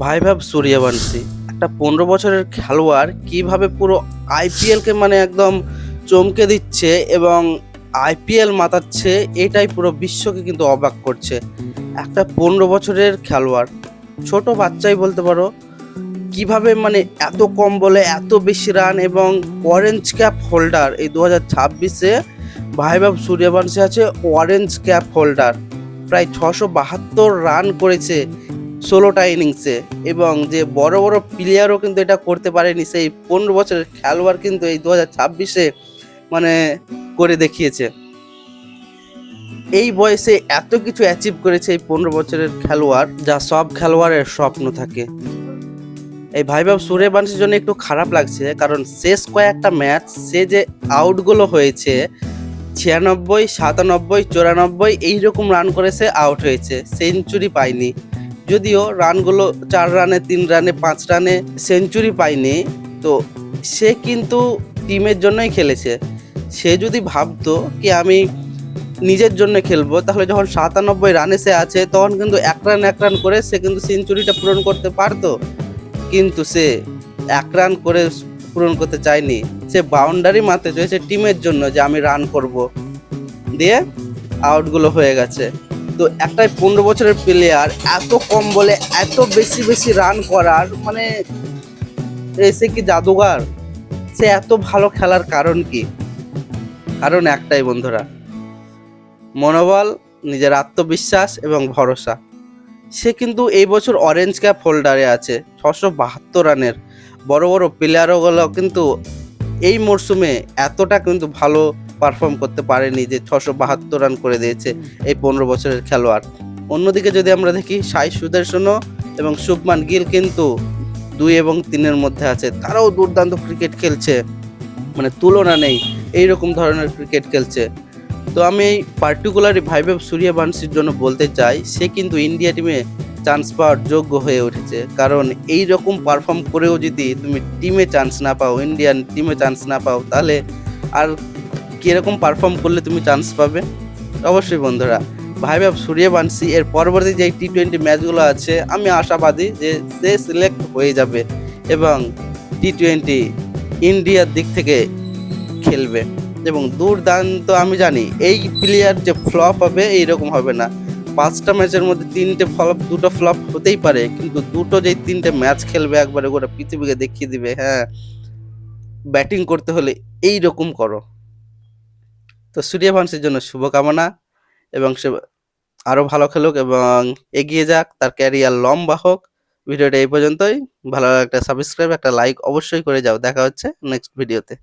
ভাইভাব সূর্যবংশী একটা 15 বছরের খেলোয়াড় কিভাবে পুরো আইপিএলকে মানে একদম চমকে দিচ্ছে এবং আইপিএল মাতাচ্ছে, এটাই পুরো বিশ্বকে কিন্তু অবাক করছে। একটা 15 বছরের খেলোয়াড়, ছোট বাচ্চাই বলতে পারো, কিভাবে মানে এত কম বলে এত বেশি রান এবং অরেঞ্জ ক্যাপ হোল্ডার। এই 2026-এ ভাইভাব সূর্যবংশী আছে অরেঞ্জ ক্যাপ হোল্ডার। প্রায় 672 রান করেছে 16টা ইনিংসে, এবং যে বড় বড় প্লেয়ারও কিন্তু এটা করতে পারেনি। সেই 15 বছরের খেলোয়াড় কিন্তু এই 2026-এ মানে করে দেখিয়েছে। এই বয়সে এত কিছু অ্যাচিভ করেছে এই 15 বছরের খেলোয়াড়, যা সব খেলোয়াড়ের স্বপ্ন থাকে। এই ভাইভাব সূর্যবংশীর জন্য একটু খারাপ লাগছে, কারণ শেষ কয়েকটা ম্যাচ সে যে আউটগুলো হয়েছে 96, 97, 94 এইরকম রান করে সে আউট হয়েছে, সেঞ্চুরি পায়নি। যদিও রানগুলো 4 রানে, 3 রানে, 5 রানে সেঞ্চুরি পায়নি, তো সে কিন্তু টিমের জন্যই খেলেছে। সে যদি ভাবতো কি আমি নিজের জন্য খেলবো, তাহলে যখন 97 রানে সে আছে তখন কিন্তু 1 রান করে সে কিন্তু সেঞ্চুরিটা পূরণ করতে পারতো। কিন্তু সে 1 রান করে পূরণ করতে চায়নি, সে বাউন্ডারি মারতে চাইছে টিমের জন্য, যে আমি রান করব, দিয়ে আউটগুলো হয়ে গেছে। তো একটাই 15 বছরের প্লেয়ার এত কম বলে এত বেশি বেশি রান করার মানে সে কি জাদুঘর? সে এত ভালো খেলার কারণ কি? কারণ একটাই বন্ধুরা, মনোবল, নিজের আত্মবিশ্বাস এবং ভরসা। সে কিন্তু এই বছর অরেঞ্জ ক্যাপ হোল্ডারে আছে 672 রানের। বড় বড় প্লেয়ারগুলো কিন্তু এই মরশুমে এতটা কিন্তু ভালো পারফর্ম করতে পারেনি যে 672 রান করে দিয়েছে এই 15 বছরের খেলোয়াড়। অন্যদিকে যদি আমরা দেখি, সাই সুদর্শনও এবং শুভমান গিল কিন্তু 2 এবং 3-এর মধ্যে আছে। তারাও দুর্দান্ত ক্রিকেট খেলছে, মানে তুলনা নেই, এইরকম ধরনের ক্রিকেট খেলছে। তো আমি এই পার্টিকুলারলি ভাইভাব সূর্যবংশীর জন্য বলতে চাই, সে কিন্তু ইন্ডিয়া টিমে চান্স পাওয়ার যোগ্য হয়ে উঠেছে। কারণ এই রকম পারফর্ম করেও যদি তুমি টিমে চান্স না পাও, ইন্ডিয়ান টিমে চান্স না পাও, তাহলে আর কীরকম পারফর্ম করলে তুমি চান্স পাবে? অবশ্যই বন্ধুরা, ভাইভাব সূর্যবংশী এর পরবর্তী যে টি20 ম্যাচগুলো আছে, আমি আশাবাদী যে সে সিলেক্ট হয়ে যাবে এবং টি20 ইন্ডিয়ার দিক থেকে খেলবে। এবং দুর্দান্ত, আমি জানি এই প্লেয়ার যে ফ্লপ হবে এইরকম হবে না। 5টা ম্যাচের মধ্যে 3টে ফ্লপ, 2টো ফ্লপ হতেই পারে, কিন্তু দুটো যেই 3টে ম্যাচ খেলবে একবারে গোটা পৃথিবীকে দেখিয়ে দিবে, হ্যাঁ, ব্যাটিং করতে হলে এই রকম করো। তো সূর্যবংশীর জন্য শুভকামনা, এবং সে আরও ভালো খেলুক এবং এগিয়ে যাক, তার ক্যারিয়ার লম্বা হোক। ভিডিওটা এই পর্যন্তই। ভালো লাগলে একটা সাবস্ক্রাইব, একটা লাইক অবশ্যই করে যাও। দেখা হচ্ছে নেক্সট ভিডিওতে।